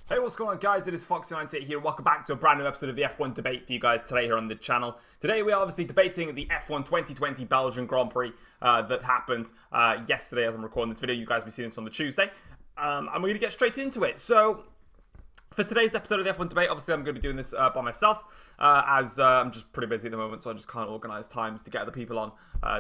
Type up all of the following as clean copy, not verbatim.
Hey, what's going on, guys? It is Foxy98 here. Welcome back to a brand new episode of the F1 debate for you guys today here on the channel. Today we are obviously debating the F1 2020 Belgian Grand Prix that happened yesterday as I'm recording this video. You guys will be seeing this on the Tuesday. And we're going to get straight into it. So, for today's episode of the F1 debate, obviously I'm going to be doing this by myself as I'm just pretty busy at the moment, so I just can't organise times to get other people on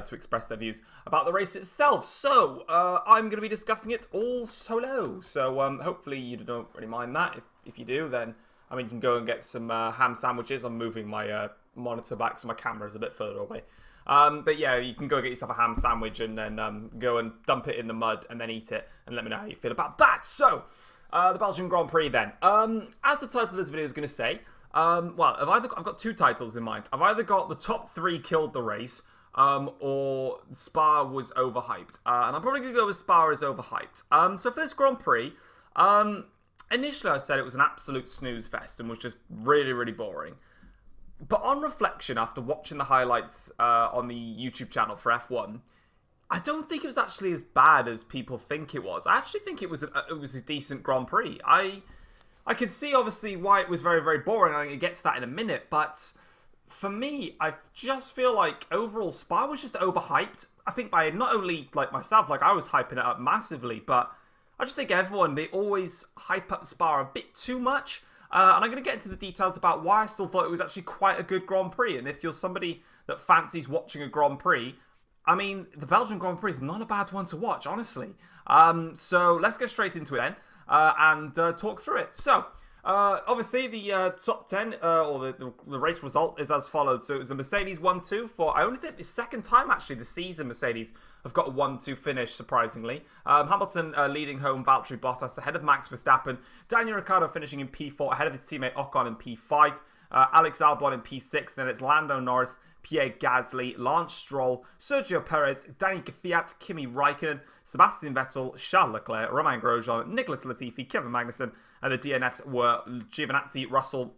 to express their views about the race itself. So I'm going to be discussing it all solo. So hopefully you don't really mind that. If you do, then I mean you can go and get some ham sandwiches. I'm moving my monitor back so my camera is a bit further away. But yeah, you can go get yourself a ham sandwich and then go and dump it in the mud and then eat it and let me know how you feel about that. So. The Belgian Grand Prix then. As the title of this video is going to say, well, I've got two titles in mind. I've either got the top three killed the race, or Spa was overhyped. And I'm probably going to go with Spa is overhyped. So for this Grand Prix, initially I said it was an absolute snooze fest and was just really, really boring. But on reflection, after watching the highlights on the YouTube channel for F1, I don't think it was actually as bad as people think it was. I actually think it was a decent Grand Prix. I can see obviously why it was very, very boring. I think it gets that in a minute, but for me, I just feel like overall Spa was just overhyped. I think by not only like myself, like I was hyping it up massively, but I just think everyone, they always hype up Spa a bit too much. And I'm going to get into the details about why I still thought it was actually quite a good Grand Prix. And if you're somebody that fancies watching a Grand Prix, I mean, the Belgian Grand Prix is not a bad one to watch, honestly. So let's get straight into it then and talk through it. So, obviously, the top 10, or the race result is as follows. So it was a Mercedes 1-2 for, I only think the second time, actually, this season Mercedes have got a 1-2 finish, surprisingly. Hamilton leading home Valtteri Bottas ahead of Max Verstappen. Daniel Ricciardo finishing in P4 ahead of his teammate Ocon in P5. Alex Albon in P6, then it's Lando Norris, Pierre Gasly, Lance Stroll, Sergio Perez, Danny Kvyat, Kimi Raikkonen, Sebastian Vettel, Charles Leclerc, Romain Grosjean, Nicholas Latifi, Kevin Magnussen, and the DNFs were Giovinazzi, Russell,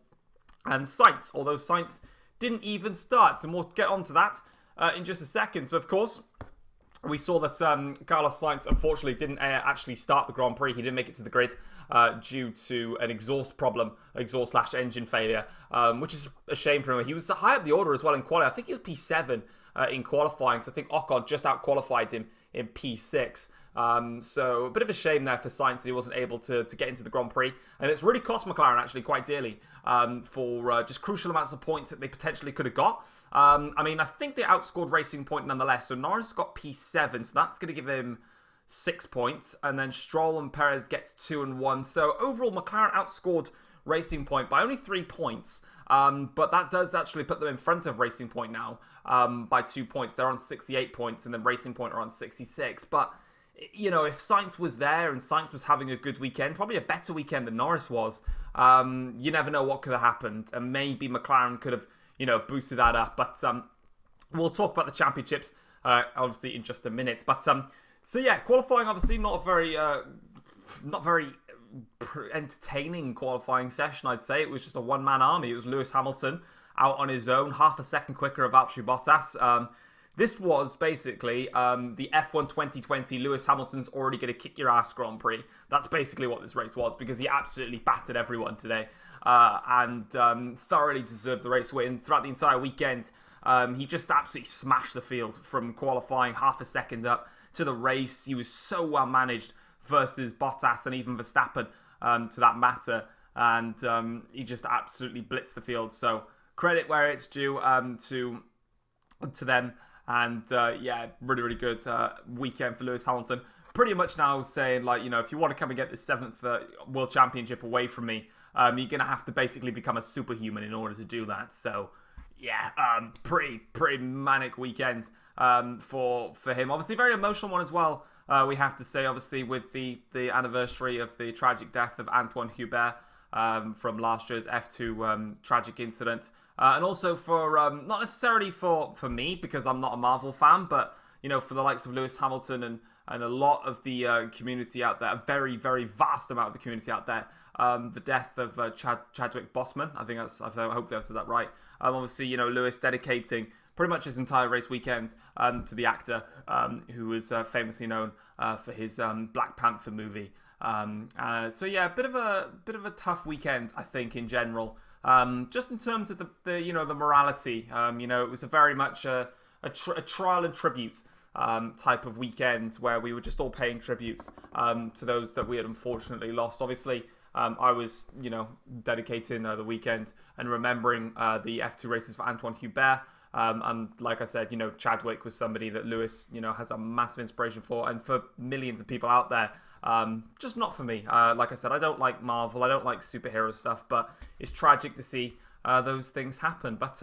and Sainz, although Sainz didn't even start, and we'll get onto that in just a second. So, of course, we saw that Carlos Sainz, unfortunately, didn't actually start the Grand Prix. He didn't make it to the grid due to an exhaust problem, exhaust/engine failure, which is a shame for him. He was high up the order as well in qualifying. I think he was P7 in qualifying, so I think Ocon just out-qualified him in P6. So a bit of a shame there for Sainz that he wasn't able to get into the Grand Prix. And it's really cost McLaren actually quite dearly for just crucial amounts of points that they potentially could have got. I mean, I think they outscored Racing Point nonetheless. So Norris got P7, so that's going to give him 6 points. And then Stroll and Perez gets 2 and 1. So overall, McLaren outscored Racing Point by only 3 points. But that does actually put them in front of Racing Point now by 2 points. They're on 68 points and then Racing Point are on 66. But you know, if Sainz was there and Sainz was having a good weekend, probably a better weekend than Norris was, you never know what could have happened. And maybe McLaren could have, you know, boosted that up. But we'll talk about the championships, obviously, in just a minute. But so yeah, qualifying, obviously, not very entertaining qualifying session, I'd say. It was just a one-man army. It was Lewis Hamilton out on his own, half a second quicker of Valtteri Bottas. This was basically the F1 2020 Lewis Hamilton's already going to kick your ass Grand Prix. That's basically what this race was, because he absolutely battered everyone today and thoroughly deserved the race win. Throughout the entire weekend, he just absolutely smashed the field from qualifying half a second up to the race. He was so well managed versus Bottas and even Verstappen to that matter. And he just absolutely blitzed the field. So credit where it's due to them. And yeah, really, really good weekend for Lewis Hamilton. Pretty much now saying, like, you know, if you want to come and get the 7th World Championship away from me, you're going to have to basically become a superhuman in order to do that. So, yeah, pretty manic weekend for him. Obviously, very emotional one as well, we have to say, obviously, with the anniversary of the tragic death of Antoine Hubert from last year's F2 tragic incident. And also for, not necessarily for me, because I'm not a Marvel fan, but, you know, for the likes of Lewis Hamilton and a lot of the community out there, a very, very vast amount of the community out there, the death of Chadwick Boseman. I think hopefully I've said that right. Obviously, you know, Lewis dedicating pretty much his entire race weekend to the actor who was famously known for his Black Panther movie. So yeah, a bit of a tough weekend, I think, in general. Just in terms of the morality, it was a very much a trial and tribute type of weekend where we were just all paying tributes to those that we had unfortunately lost. Obviously, I was, dedicating the weekend and remembering the F2 races for Antoine Hubert. And like I said, Chadwick was somebody that Lewis, has a massive inspiration for, and for millions of people out there. Just not for me. Like I said, I don't like Marvel. I don't like superhero stuff, but it's tragic to see those things happen. But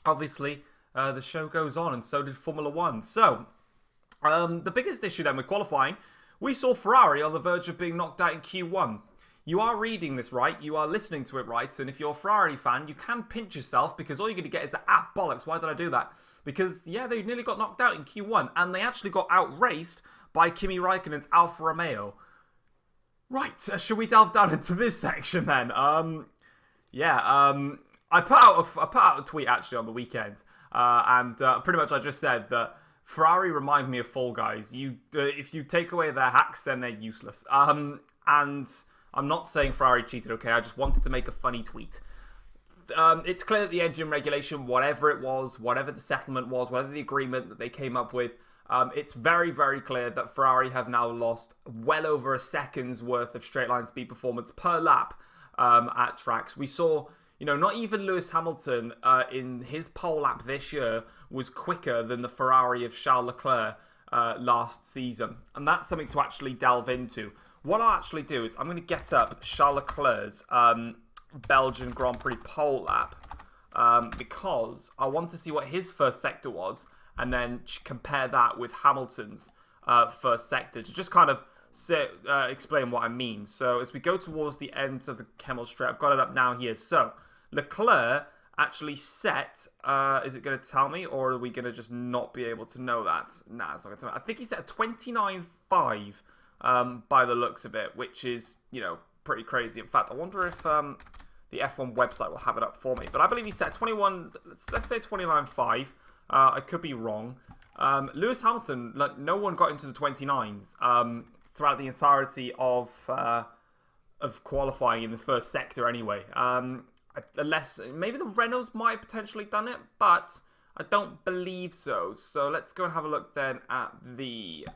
obviously, the show goes on, and so did Formula One. So the biggest issue then with qualifying, we saw Ferrari on the verge of being knocked out in Q1. You are reading this right, you are listening to it right, and if you're a Ferrari fan, you can pinch yourself because all you're going to get is bollocks, why did I do that? Because, yeah, they nearly got knocked out in Q1, and they actually got outraced by Kimi Raikkonen's Alfa Romeo. Right, should we delve down into this section then? I put out a tweet actually on the weekend, and pretty much I just said that Ferrari remind me of Fall Guys. If you take away their hacks, then they're useless. And I'm not saying Ferrari cheated, okay? I just wanted to make a funny tweet. It's clear that the engine regulation, whatever it was, whatever the settlement was, whatever the agreement that they came up with, it's very, very clear that Ferrari have now lost well over a second's worth of straight line speed performance per lap at tracks. We saw, not even Lewis Hamilton in his pole lap this year was quicker than the Ferrari of Charles Leclerc last season. And that's something to actually delve into. What I'll actually do is I'm going to get up Charles Leclerc's Belgian Grand Prix pole lap because I want to see what his first sector was and then compare that with Hamilton's first sector to just kind of explain what I mean. So as we go towards the end of the Kemmel Straight, I've got it up now here. So Leclerc actually set, is it going to tell me, or are we going to just not be able to know that? Nah, it's not going to tell me. I think he set a 29.5 by the looks of it, which is, pretty crazy. In fact, I wonder if the F1 website will have it up for me. But I believe he set 21, let's say 29.5. I could be wrong. Lewis Hamilton, no one got into the 29s throughout the entirety of qualifying in the first sector anyway. Unless, maybe the Renaults might have potentially done it, but I don't believe so. So let's go and have a look then at the...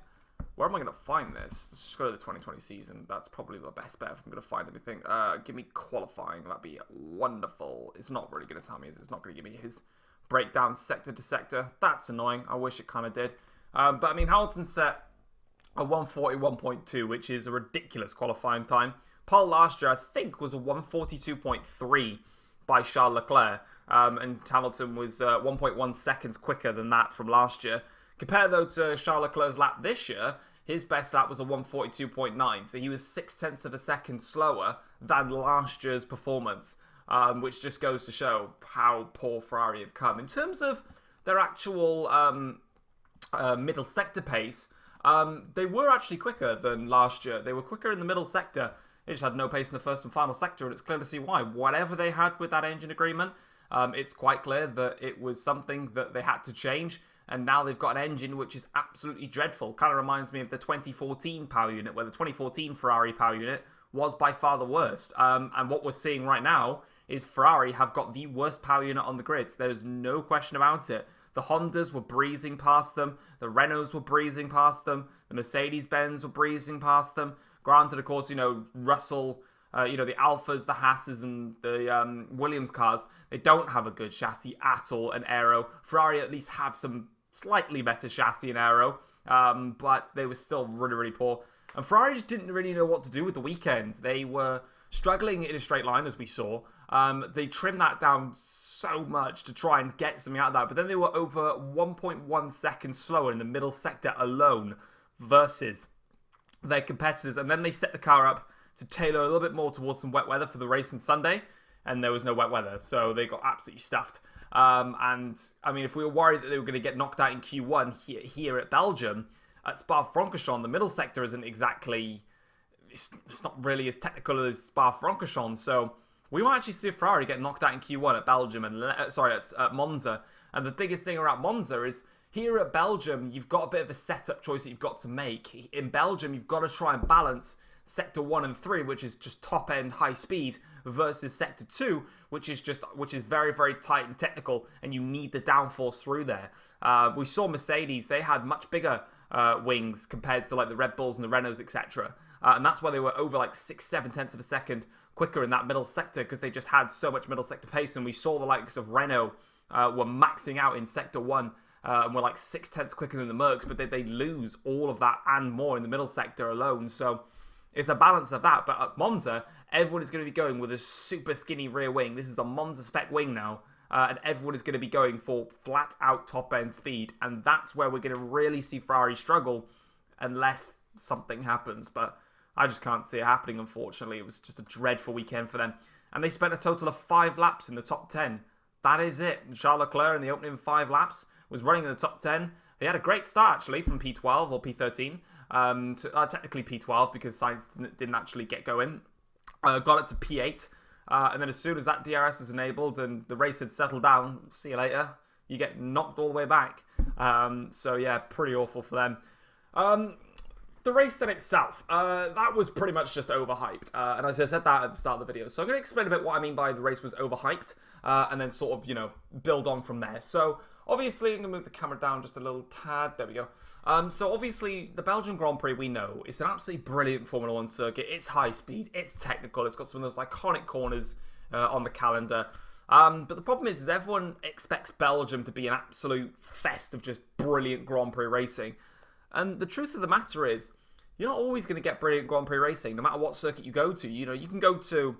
Where am I going to find this? Let's just go to the 2020 season. That's probably the best bet if I'm going to find anything. Give me qualifying. That'd be wonderful. It's not really going to tell me. It's not going to give me his breakdown sector to sector. That's annoying. I wish it kind of did. But I mean, Hamilton set a 141.2, which is a ridiculous qualifying time. Pole last year, I think, was a 142.3 by Charles Leclerc. And Hamilton was 1.1 seconds quicker than that from last year. Compare, though, to Charles Leclerc's lap this year, his best lap was a 142.9, so he was 0.6 of a second slower than last year's performance, which just goes to show how poor Ferrari have come. In terms of their actual middle sector pace, they were actually quicker than last year. They were quicker in the middle sector. They just had no pace in the first and final sector, and it's clear to see why. Whatever they had with that engine agreement, it's quite clear that it was something that they had to change. And now they've got an engine which is absolutely dreadful. Kind of reminds me of the 2014 power unit, where the 2014 Ferrari power unit was by far the worst. And what we're seeing right now is Ferrari have got the worst power unit on the grid. There's no question about it. The Hondas were breezing past them. The Renaults were breezing past them. The Mercedes-Benz were breezing past them. Granted, of course, Russell... the Alphas, the Hasses, and the Williams cars, they don't have a good chassis at all, and aero. Ferrari at least have some slightly better chassis and aero, but they were still really, really poor. And Ferrari just didn't really know what to do with the weekend. They were struggling in a straight line, as we saw. They trimmed that down so much to try and get something out of that, but then they were over 1.1 seconds slower in the middle sector alone versus their competitors. And then they set the car up to tailor a little bit more towards some wet weather for the race on Sunday, and there was no wet weather, so they got absolutely stuffed. And, I mean, if we were worried that they were going to get knocked out in Q1 here at Belgium, at Spa-Francorchamps, the middle sector isn't exactly... It's not really as technical as Spa-Francorchamps, so we might actually see Ferrari get knocked out in Q1 at Belgium, at Monza. And the biggest thing around Monza is, here at Belgium, you've got a bit of a setup choice that you've got to make. In Belgium, you've got to try and balance Sector 1 and 3, which is just top-end high speed, versus Sector 2, which is very, very tight and technical, and you need the downforce through there. We saw Mercedes, they had much bigger wings compared to like the Red Bulls and the Renaults, etc. And that's why they were over like 6-7 tenths of a second quicker in that middle sector, because they just had so much middle sector pace. And we saw the likes of Renault were maxing out in Sector 1 and were like 6 tenths quicker than the Mercs, but they lose all of that and more in the middle sector alone. So it's a balance of that. But at Monza, everyone is going to be going with a super skinny rear wing. This is a Monza spec wing now. And everyone is going to be going for flat out top end speed. And that's where we're going to really see Ferrari struggle unless something happens. But I just can't see it happening, unfortunately. It was just a dreadful weekend for them. And they spent a total of 5 laps in the top 10. That is it. Charles Leclerc in the opening 5 laps was running in the top 10. He had a great start, actually, from P12 or P13. Technically P12 because Sainz didn't actually get going. Got it to P8. And then as soon as that DRS was enabled and the race had settled down, see you later, you get knocked all the way back. So yeah, pretty awful for them. The race then itself, that was pretty much just overhyped. And as I said that at the start of the video. So I'm going to explain a bit what I mean by the race was overhyped. And then sort of, build on from there. So obviously, I'm going to move the camera down just a little tad. There we go. So obviously, the Belgian Grand Prix, we know, it's an absolutely brilliant Formula 1 circuit. It's high speed, it's technical, it's got some of those iconic corners on the calendar. But the problem is everyone expects Belgium to be an absolute fest of just brilliant Grand Prix racing. And the truth of the matter is, you're not always going to get brilliant Grand Prix racing, no matter what circuit you go to. You can go to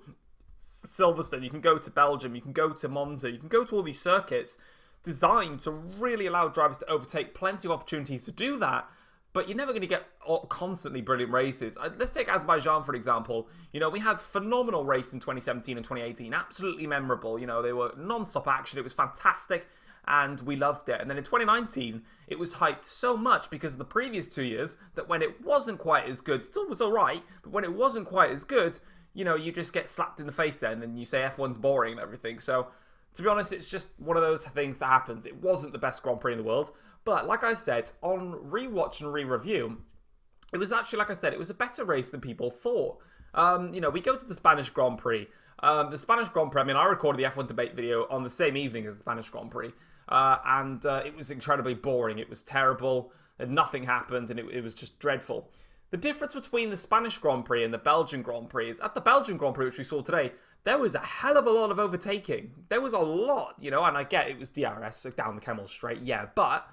Silverstone, you can go to Belgium, you can go to Monza, you can go to all these circuits designed to really allow drivers to overtake, plenty of opportunities to do that, but you're never going to get constantly brilliant races. Let's take Azerbaijan, for example. We had phenomenal race in 2017 and 2018, absolutely memorable. They were non-stop action, it was fantastic, and we loved it. And then in 2019, it was hyped so much because of the previous 2 years that when it wasn't quite as good, still was alright, but when it wasn't quite as good, you just get slapped in the face then, and you say F1's boring and everything. So to be honest, it's just one of those things that happens. It wasn't the best Grand Prix in the world. But like I said, on rewatch and re-review, it was actually, like I said, it was a better race than people thought. We go to the Spanish Grand Prix. The Spanish Grand Prix, I recorded the F1 debate video on the same evening as the Spanish Grand Prix. And it was incredibly boring. It was terrible. And nothing happened. And it was just dreadful. The difference between the Spanish Grand Prix and the Belgian Grand Prix is at the Belgian Grand Prix, which we saw today, there was a hell of a lot of overtaking. There was a lot, and I get it was DRS, so down the Kemmel straight, yeah. But,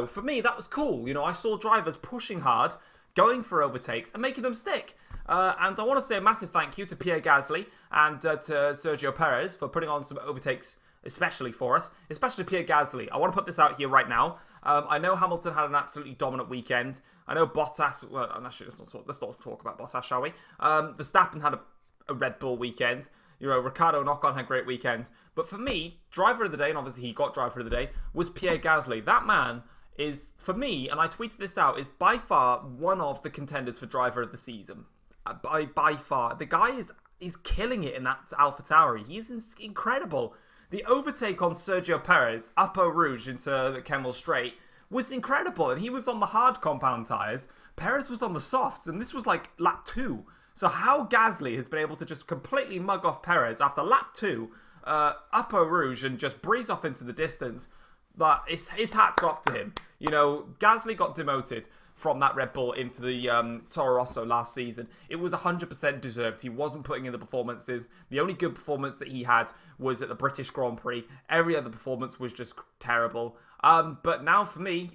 for me, that was cool. I saw drivers pushing hard, going for overtakes, and making them stick. And I want to say a massive thank you to Pierre Gasly and to Sergio Perez for putting on some overtakes, especially for us, especially Pierre Gasly. I want to put this out here right now. I know Hamilton had an absolutely dominant weekend. I know Bottas, well, actually, let's not talk about Bottas, shall we? Verstappen had a Red Bull weekend. Ricciardo and Ocon had great weekends. But for me, driver of the day, and obviously he got driver of the day, was Pierre Gasly. That man is, for me, and I tweeted this out, is by far one of the contenders for driver of the season. By far. The guy is killing it in that AlphaTauri. He's incredible. The overtake on Sergio Perez, up Eau Rouge into the Kemmel Straight, was incredible. And he was on the hard compound tyres. Perez was on the softs, and this was like lap 2. So how Gasly has been able to just completely mug off Perez after lap 2, up Eau Rouge, and just breeze off into the distance, that his hat's off to him. Gasly got demoted from that Red Bull into the Toro Rosso last season. It was 100% deserved. He wasn't putting in the performances. The only good performance that he had was at the British Grand Prix. Every other performance was just terrible. But now for me,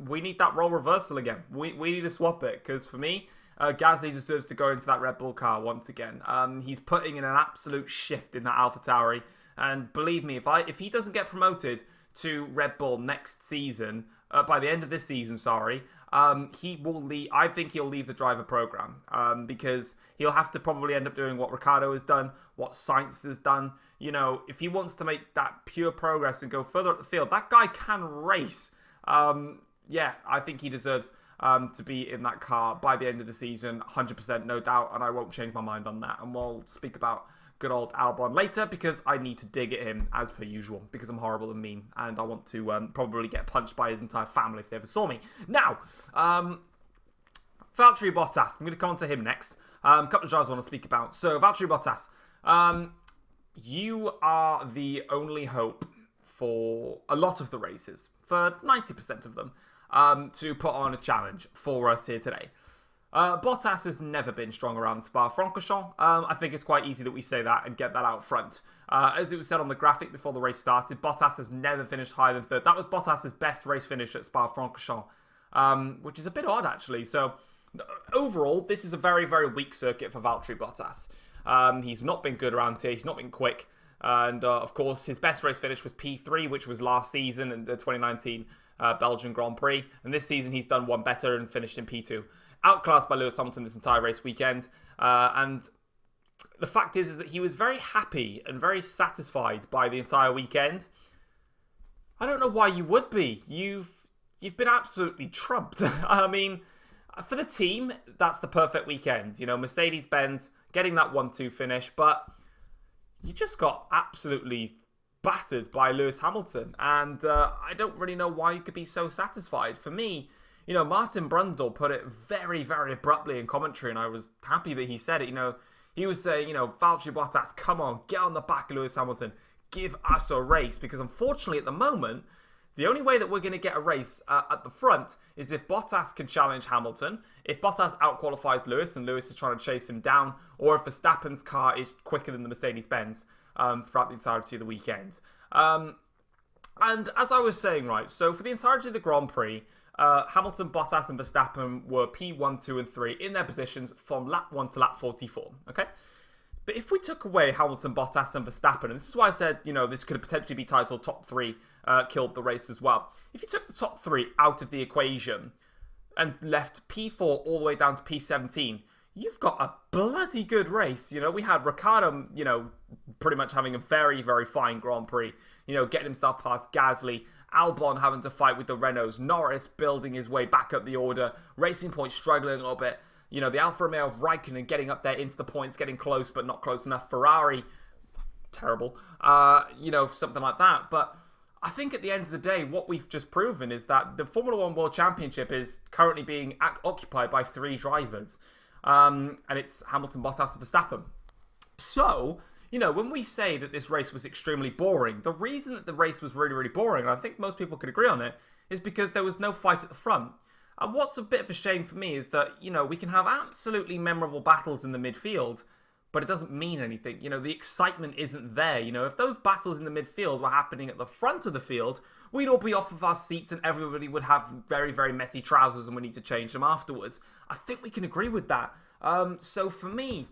we need that role reversal again. We need to swap it, because for me, Gasly deserves to go into that Red Bull car once again. He's putting in an absolute shift in that AlphaTauri. And believe me, if he doesn't get promoted to Red Bull next season, by the end of this season, he will leave. I think he'll leave the driver program because he'll have to probably end up doing what Ricciardo has done, what Sainz has done. If he wants to make that pure progress and go further up the field, that guy can race. I think he deserves to be in that car by the end of the season, 100%, no doubt, and I won't change my mind on that. And we'll speak about good old Albon later, because I need to dig at him as per usual, because I'm horrible and mean, and I want to probably get punched by his entire family if they ever saw me. Now, Valtteri Bottas. I'm going to come on to him next. A couple of drivers I want to speak about. So, Valtteri Bottas. You are the only hope for a lot of the races, for 90% of them, to put on a challenge for us here today. Bottas has never been strong around Spa-Francorchamps. I think it's quite easy that we say that and get that out front. As it was said on the graphic before the race started, Bottas has never finished higher than third. That was Bottas' best race finish at Spa-Francorchamps, which is a bit odd, actually. So, overall, this is a very, very weak circuit for Valtteri Bottas. He's not been good around here. He's not been quick. And, of course, his best race finish was P3, which was last season in the 2019 Belgian Grand Prix. And this season, he's done one better and finished in P2. Outclassed by Lewis Hamilton this entire race weekend. And the fact is that he was very happy and very satisfied by the entire weekend. I don't know why you would be. You've been absolutely trumped. I mean, for the team, that's the perfect weekend. You know, Mercedes-Benz getting that 1-2 finish, but you just got absolutely battered by Lewis Hamilton. And I don't really know why you could be so satisfied. For me, you know, Martin Brundle put it very, very abruptly in commentary, and I was happy that he said it. You know, he was saying, you know, Valtteri Bottas, come on, get on the back of Lewis Hamilton, give us a race. Because unfortunately, at the moment, the only way that we're going to get a race at the front is if Bottas can challenge Hamilton, if Bottas outqualifies Lewis and Lewis is trying to chase him down, or if Verstappen's car is quicker than the Mercedes-Benz throughout the entirety of the weekend. And as I was saying, right, so for the entirety of the Grand Prix, Hamilton, Bottas and Verstappen were P1, 2 and 3 in their positions from lap 1 to lap 44, okay? But if we took away Hamilton, Bottas and Verstappen, and this is why I said, you know, this could potentially be titled top 3 killed the race as well. If you took the top 3 out of the equation and left P4 all the way down to P17, you've got a bloody good race. You know, we had Ricciardo, you know, pretty much having a very, very fine Grand Prix, you know, getting himself past Gasly, Albon having to fight with the Renaults, Norris building his way back up the order, Racing Point struggling a little bit, you know, the Alfa Romeo of Raikkonen getting up there into the points, getting close but not close enough, Ferrari, terrible, you know, something like that. But I think at the end of the day, what we've just proven is that the Formula One World Championship is currently being occupied by 3 drivers, and it's Hamilton, Bottas and Verstappen. So, you know, when we say that this race was extremely boring, the reason that the race was really, really boring, and I think most people could agree on it, is because there was no fight at the front. And what's a bit of a shame for me is that, you know, we can have absolutely memorable battles in the midfield, but it doesn't mean anything. You know, the excitement isn't there. You know, if those battles in the midfield were happening at the front of the field, we'd all be off of our seats and everybody would have very, very messy trousers and we need to change them afterwards. I think we can agree with that. So for me,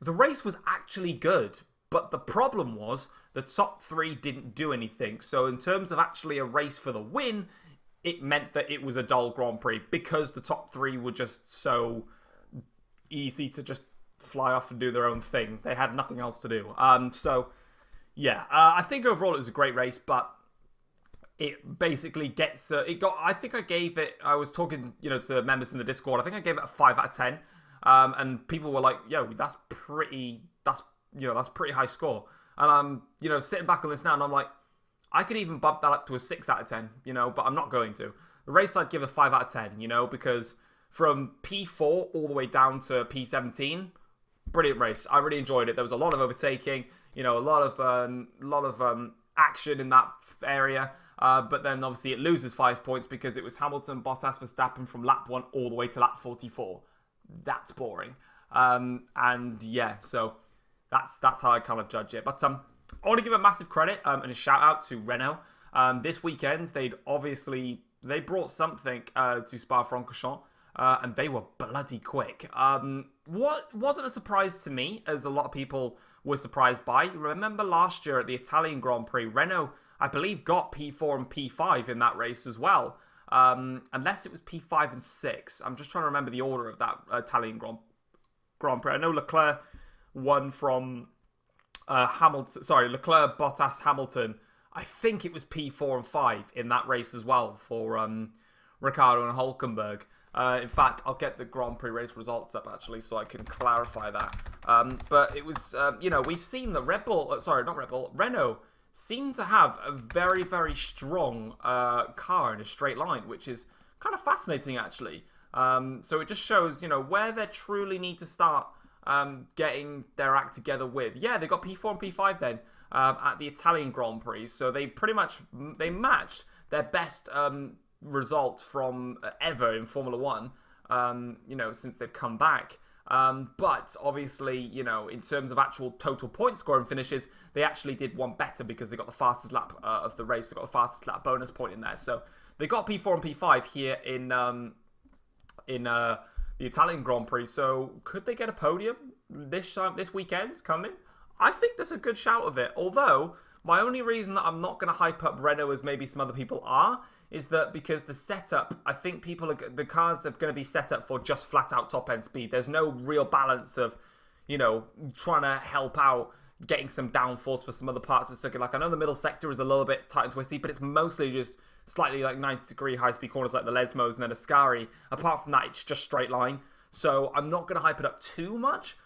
the race was actually good, but the problem was the top 3 didn't do anything. So in terms of actually a race for the win, it meant that it was a dull Grand Prix because the top 3 were just so easy to just fly off and do their own thing. They had nothing else to do. So, yeah, I think overall it was a great race, but it basically gets... I think I gave it... I was talking, you know, to members in the Discord. I think I gave it a 5 out of 10. And people were like, yo, that's pretty high score. And I'm, you know, sitting back on this now and I'm like, I could even bump that up to a 6 out of 10, you know, but I'm not going to. The race I'd give a 5 out of 10, you know, because from P4 all the way down to P17, brilliant race. I really enjoyed it. There was a lot of overtaking, you know, a lot of action in that area. But then obviously it loses 5 points because it was Hamilton, Bottas, Verstappen from lap 1 all the way to lap 44. That's boring. And yeah, so that's how I kind of judge it. But I want to give a massive credit and a shout out to Renault. This weekend, they brought something to Spa-Francorchamps, and they were bloody quick. What wasn't a surprise to me, as a lot of people were surprised by. Remember last year at the Italian Grand Prix, Renault, I believe, got P4 and P5 in that race as well. Unless it was P5 and 6. I'm just trying to remember the order of that Italian Grand Prix. I know Leclerc won from... Leclerc, Bottas, Hamilton. I think it was P4 and 5 in that race as well for Ricciardo and Hülkenberg. In fact, I'll get the Grand Prix race results up actually so I can clarify that. But it was, you know, we've seen that Renault seem to have a very, very strong car in a straight line, which is kind of fascinating actually. So it just shows, where they truly need to start getting their act together with. Yeah, they got P4 and P5 then at the Italian Grand Prix. So they pretty much, they matched their best results from ever in Formula 1, since they've come back. But obviously, in terms of actual total point scoring finishes, they actually did one better because they got the fastest lap of the race. They got the fastest lap bonus point in there. So they got P4 and P5 here in the Italian Grand Prix. So could they get a podium this weekend coming? I think there's a good shout of it. Although my only reason that I'm not going to hype up Renault as maybe some other people are is that because the setup, I think the cars are going to be set up for just flat out top end speed. There's no real balance of, trying to help out getting some downforce for some other parts of the circuit. Like, I know the middle sector is a little bit tight and twisty, but it's mostly just slightly like 90-degree high-speed corners like the Lesmos and then Ascari. Apart from that, it's just straight line. So I'm not going to hype it up too much,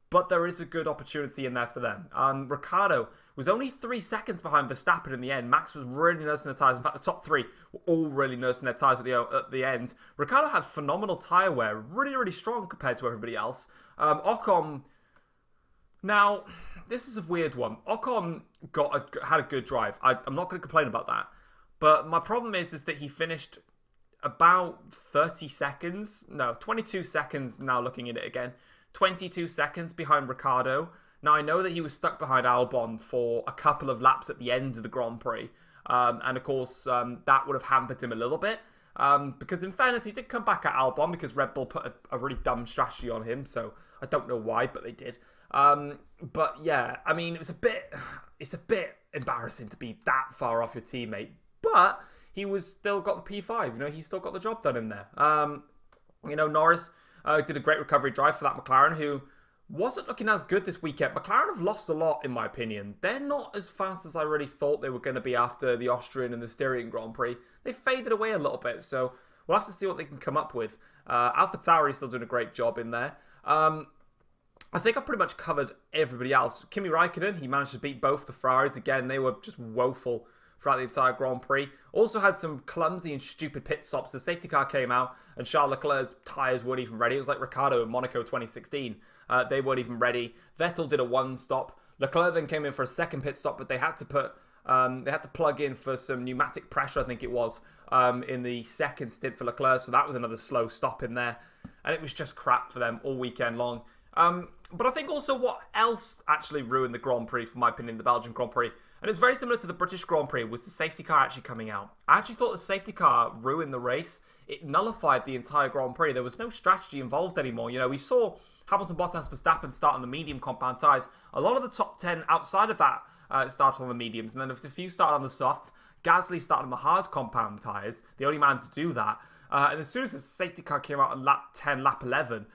but there is a good opportunity in there for them. Ricciardo was only 3 seconds behind Verstappen in the end. Max was really nursing the tyres. In fact, the top three were all really nursing their tyres at the end. Ricciardo had phenomenal tyre wear, really, really strong compared to everybody else. Ocon, now, this is a weird one. Ocon had a good drive. I'm not going to complain about that. But my problem is that he finished about 22 seconds now looking at it again. 22 seconds behind Ricciardo. Now, I know that he was stuck behind Albon for a couple of laps at the end of the Grand Prix. And of course, that would have hampered him a little bit. Because in fairness, he did come back at Albon because Red Bull put a really dumb strategy on him. So I don't know why, but they did. But yeah, I mean, it's a bit embarrassing to be that far off your teammate. But he still got the P5. He still got the job done in there. Norris did a great recovery drive for that McLaren, who wasn't looking as good this weekend. McLaren have lost a lot, in my opinion. They're not as fast as I really thought they were going to be after the Austrian and the Styrian Grand Prix. They faded away a little bit, so we'll have to see what they can come up with. AlphaTauri is still doing a great job in there. I think I pretty much covered everybody else. Kimi Raikkonen, he managed to beat both the Ferraris. Again, they were just woeful throughout the entire Grand Prix. Also had some clumsy and stupid pit stops. The safety car came out and Charles Leclerc's tyres weren't even ready. It was like Ricciardo in Monaco 2016. They weren't even ready. Vettel did a one stop. Leclerc then came in for a second pit stop, but they had to plug in for some pneumatic pressure, I think it was, in the second stint for Leclerc. So that was another slow stop in there. And it was just crap for them all weekend long. But I think also what else actually ruined the Grand Prix, for my opinion, the Belgian Grand Prix, and it's very similar to the British Grand Prix, was the safety car actually coming out. I actually thought the safety car ruined the race. It nullified the entire Grand Prix. There was no strategy involved anymore. We saw Hamilton, Bottas, Verstappen start on the medium compound tyres. A lot of the top 10 outside of that started on the mediums, and then a few started on the softs. Gasly started on the hard compound tyres, the only man to do that. And as soon as the safety car came out on lap 10, lap 11,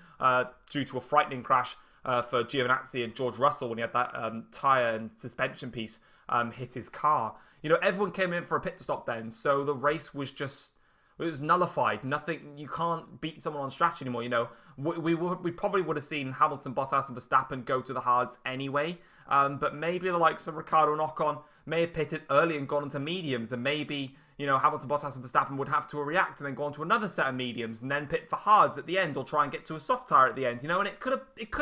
due to a frightening crash for Giovinazzi and George Russell when he had that tyre and suspension piece hit his car. Everyone came in for a pit stop then, so the race was it was nullified. Nothing, you can't beat someone on strategy anymore. We probably would have seen Hamilton, Bottas and Verstappen go to the hards anyway, but maybe the likes of Ricciardo and Ocon may have pitted early and gone into mediums, and maybe Hamilton, Bottas and Verstappen would have to react and then go on to another set of mediums and then pit for hards at the end or try and get to a soft tyre at the end, and it could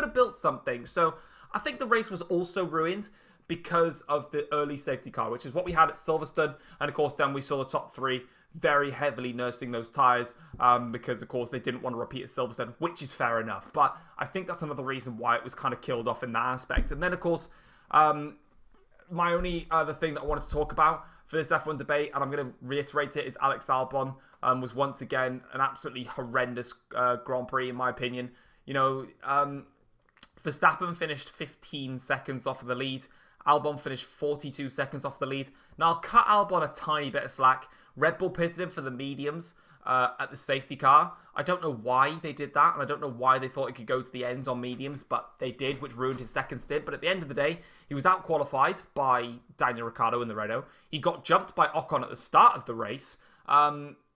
have built something. So I think the race was also ruined because of the early safety car, which is what we had at Silverstone. And of course, then we saw the top three very heavily nursing those tyres because, of course, they didn't want to repeat at Silverstone, which is fair enough. But I think that's another reason why it was kind of killed off in that aspect. And then, of course, my only other thing that I wanted to talk about for this F1 debate, and I'm going to reiterate it, is Alex Albon was once again an absolutely horrendous Grand Prix, in my opinion. Verstappen finished 15 seconds off of the lead. Albon finished 42 seconds off the lead. Now, I'll cut Albon a tiny bit of slack. Red Bull pitted him for the mediums at the safety car. I don't know why they did that, and I don't know why they thought it could go to the end on mediums, but they did, which ruined his second stint. But at the end of the day, he was out-qualified by Daniel Ricciardo in the Renault. He got jumped by Ocon at the start of the race.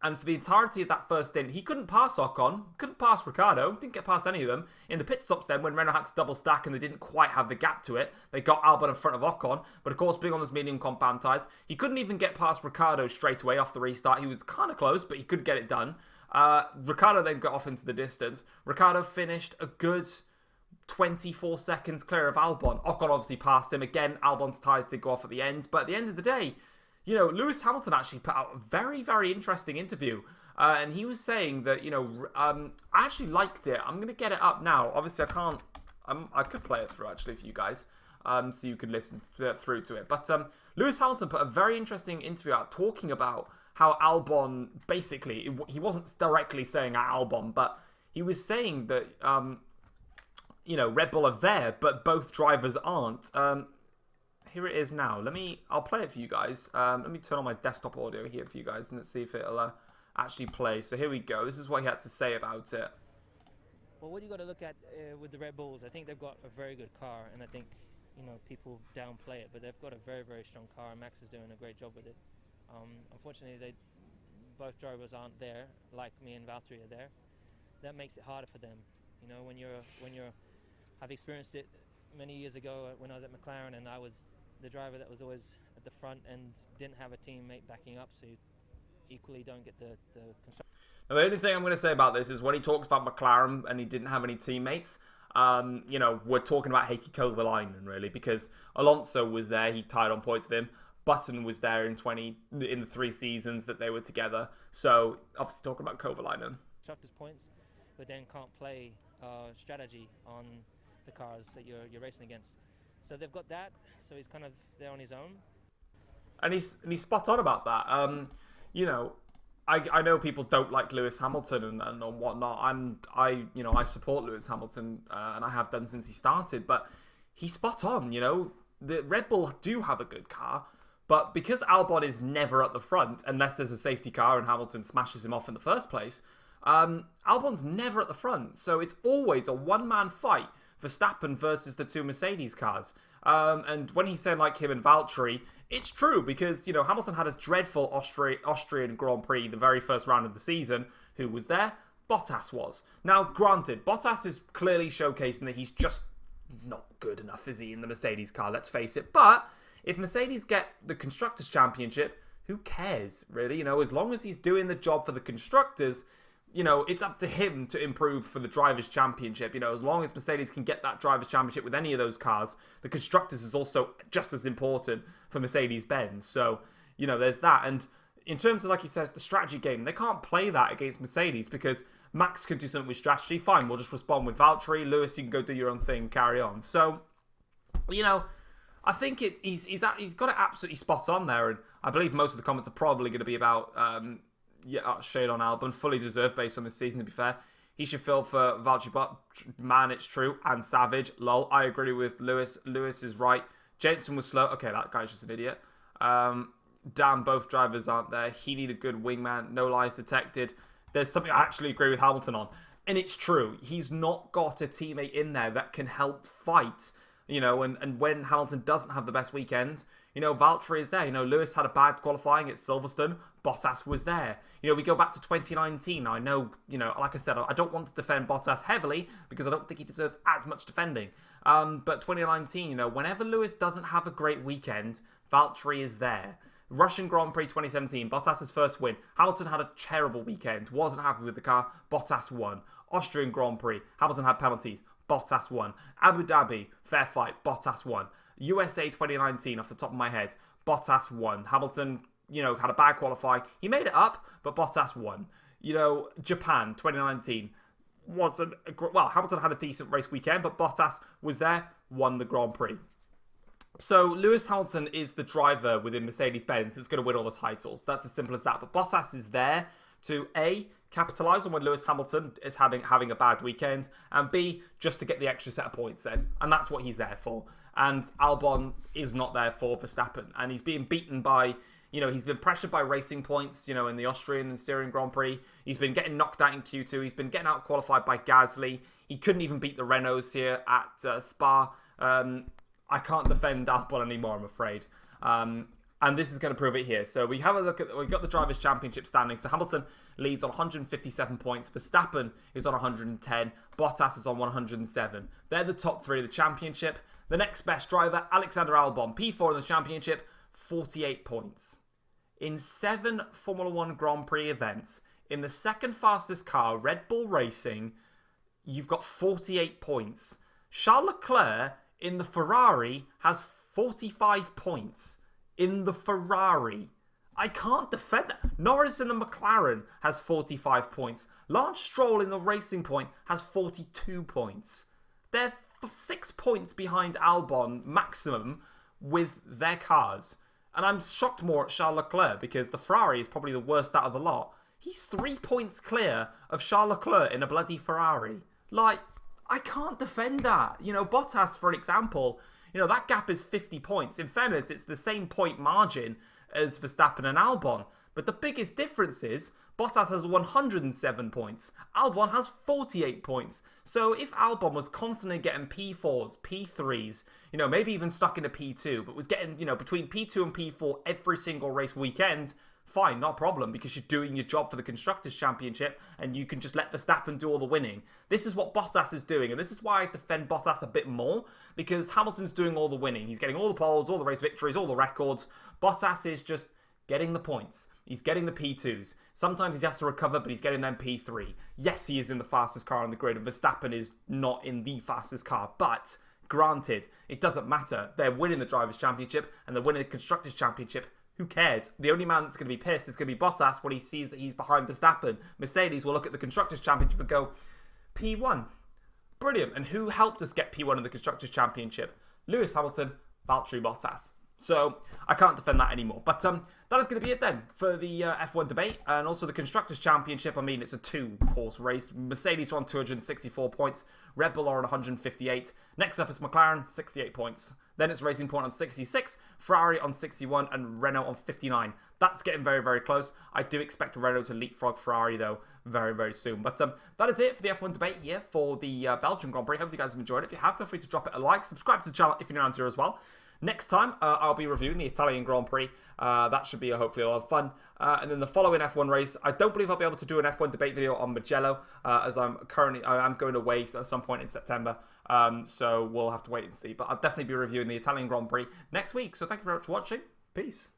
And for the entirety of that first stint, he couldn't pass Ocon, couldn't pass Ricciardo, didn't get past any of them. In the pit stops then, when Renault had to double stack and they didn't quite have the gap to it, they got Albon in front of Ocon. But of course, being on those medium compound tyres, he couldn't even get past Ricciardo straight away off the restart. He was kind of close, but he could get it done. Ricciardo then got off into the distance. Ricciardo finished a good 24 seconds clear of Albon. Ocon obviously passed him. Again, Albon's tyres did go off at the end. But at the end of the day, you know, Lewis Hamilton actually put out a very, very interesting interview. And he was saying that, you know, I actually liked it. I'm going to get it up now. Obviously, I can't. I could play it through, actually, for you guys. So you could listen through to it. But Lewis Hamilton put a very interesting interview out talking about how Albon, basically, he wasn't directly saying Albon, but he was saying that, you know, Red Bull are there, but both drivers aren't. Here it is now. I'll play it for you guys. Let me turn on my desktop audio here for you guys and let's see if it'll actually play. So here we go. This is what he had to say about it. Well, what you got to look at with the Red Bulls, I think they've got a very good car, and I think, you know, people downplay it, but they've got a very, very strong car, and Max is doing a great job with it. Unfortunately, both drivers aren't there, like me and Valtteri are there. That makes it harder for them. You know, I've experienced it many years ago when I was at McLaren, and I was the driver that was always at the front and didn't have a teammate backing up, so you equally don't get the construction. Now, the only thing I'm going to say about this is when he talks about McLaren and he didn't have any teammates, you know, we're talking about Heikki Kovalainen, really, because Alonso was there, he tied on points with him. Button was there in the 3 seasons that they were together. So, obviously talking about Kovalainen. Constructors points, but then can't play strategy on the cars that you're racing against. So they've got that, so he's kind of there on his own. And he's spot on about that. You know, I know people don't like Lewis Hamilton and whatnot. I support Lewis Hamilton, and I have done since he started. But he's spot on. You know, the Red Bull do have a good car, but because Albon is never at the front, unless there's a safety car and Hamilton smashes him off in the first place, Albon's never at the front. So it's always a one-man fight. Verstappen versus the 2 Mercedes cars. And when he's saying like him and Valtteri, it's true because, you know, Hamilton had a dreadful Austrian Grand Prix the very first round of the season. Who was there? Bottas was. Now, granted, Bottas is clearly showcasing that he's just not good enough, is he, in the Mercedes car? Let's face it. But if Mercedes get the Constructors' Championship, who cares, really? You know, as long as he's doing the job for the Constructors, you know, it's up to him to improve for the Drivers' Championship. You know, as long as Mercedes can get that Drivers' Championship with any of those cars, the Constructors is also just as important for Mercedes-Benz. So, you know, there's that. And in terms of, like he says, the strategy game, they can't play that against Mercedes because Max can do something with strategy. Fine, we'll just respond with Valtteri. Lewis, you can go do your own thing, carry on. So, you know, I think he's got it absolutely spot on there. And I believe most of the comments are probably going to be about... shade on Albon, fully deserved based on this season, to be fair. He should fill for Valtteri, but man, it's true. And Savage, lol. I agree with Lewis. Lewis is right. Jensen was slow. Okay, that guy's just an idiot. Damn, both drivers aren't there. He need a good wingman. No lies detected. There's something I actually agree with Hamilton on. And it's true. He's not got a teammate in there that can help fight. You know, and when Hamilton doesn't have the best weekends, you know, Valtteri is there. You know, Lewis had a bad qualifying at Silverstone. Bottas was there. You know, we go back to 2019. I know, you know, like I said, I don't want to defend Bottas heavily because I don't think he deserves as much defending. But 2019, you know, whenever Lewis doesn't have a great weekend, Valtteri is there. Russian Grand Prix 2017, Bottas' first win. Hamilton had a terrible weekend. Wasn't happy with the car. Bottas won. Austrian Grand Prix, Hamilton had penalties. Bottas won. Abu Dhabi, fair fight. Bottas won. USA 2019, off the top of my head, Bottas won. Hamilton, you know, had a bad qualifying. He made it up, but Bottas won. You know, Japan 2019 wasn't... Well, Hamilton had a decent race weekend, but Bottas was there, won the Grand Prix. So, Lewis Hamilton is the driver within Mercedes-Benz that's going to win all the titles. That's as simple as that. But Bottas is there to, A, capitalise on when Lewis Hamilton is having a bad weekend, and B, just to get the extra set of points then. And that's what he's there for. And Albon is not there for Verstappen. And he's being beaten by, you know, he's been pressured by racing points, you know, in the Austrian and Styrian Grand Prix. He's been getting knocked out in Q2. He's been getting out qualified by Gasly. He couldn't even beat the Renaults here at Spa. I can't defend Albon anymore, I'm afraid. And this is going to prove it here. So we have a look at, we've got the Drivers' Championship standings. So Hamilton leads on 157 points. Verstappen is on 110. Bottas is on 107. They're the top 3 of the championship. The next best driver, Alexander Albon, P4 in the championship, 48 points. In 7 Formula 1 Grand Prix events, in the second fastest car, Red Bull Racing, you've got 48 points. Charles Leclerc in the Ferrari has 45 points. In the Ferrari. I can't defend that. Norris in the McLaren has 45 points. Lance Stroll in the Racing Point has 42 points. They're 6 points behind Albon maximum with their cars. And I'm shocked more at Charles Leclerc because the Ferrari is probably the worst out of the lot. He's 3 points clear of Charles Leclerc in a bloody Ferrari. Like, I can't defend that. You know, Bottas, for example, you know, that gap is 50 points. In fairness, it's the same point margin as Verstappen and Albon. But the biggest difference is Bottas has 107 points. Albon has 48 points. So if Albon was constantly getting P4s, P3s, you know, maybe even stuck in a P2, but was getting, you know, between P2 and P4 every single race weekend, fine, not a problem, because you're doing your job for the Constructors' Championship and you can just let Verstappen do all the winning. This is what Bottas is doing, and this is why I defend Bottas a bit more, because Hamilton's doing all the winning. He's getting all the poles, all the race victories, all the records. Bottas is just getting the points. He's getting the P2s. Sometimes he has to recover, but he's getting them P3. Yes, he is in the fastest car on the grid, and Verstappen is not in the fastest car, but granted, it doesn't matter. They're winning the Drivers' Championship, and they're winning the Constructors' Championship. Who cares? The only man that's going to be pissed is going to be Bottas when he sees that he's behind Verstappen. Mercedes will look at the Constructors' Championship and go, P1. Brilliant. And who helped us get P1 in the Constructors' Championship? Lewis Hamilton, Valtteri Bottas. So I can't defend that anymore. But that is going to be it then for the F1 debate. And also the Constructors' Championship. I mean, it's a 2-course race. Mercedes are on 264 points. Red Bull are on 158. Next up is McLaren, 68 points. Then it's Racing Point on 66, Ferrari on 61, and Renault on 59. That's getting very, very close. I do expect Renault to leapfrog Ferrari, though, very, very soon. But that is it for the F1 debate here for the Belgian Grand Prix. Hope you guys have enjoyed it. If you have, feel free to drop it a like. Subscribe to the channel if you're new around here as well. Next time, I'll be reviewing the Italian Grand Prix. That should be hopefully a lot of fun. And then the following F1 race, I don't believe I'll be able to do an F1 debate video on Mugello, as I'm going away at some point in September. So we'll have to wait and see. But I'll definitely be reviewing the Italian Grand Prix next week. So thank you very much for watching. Peace.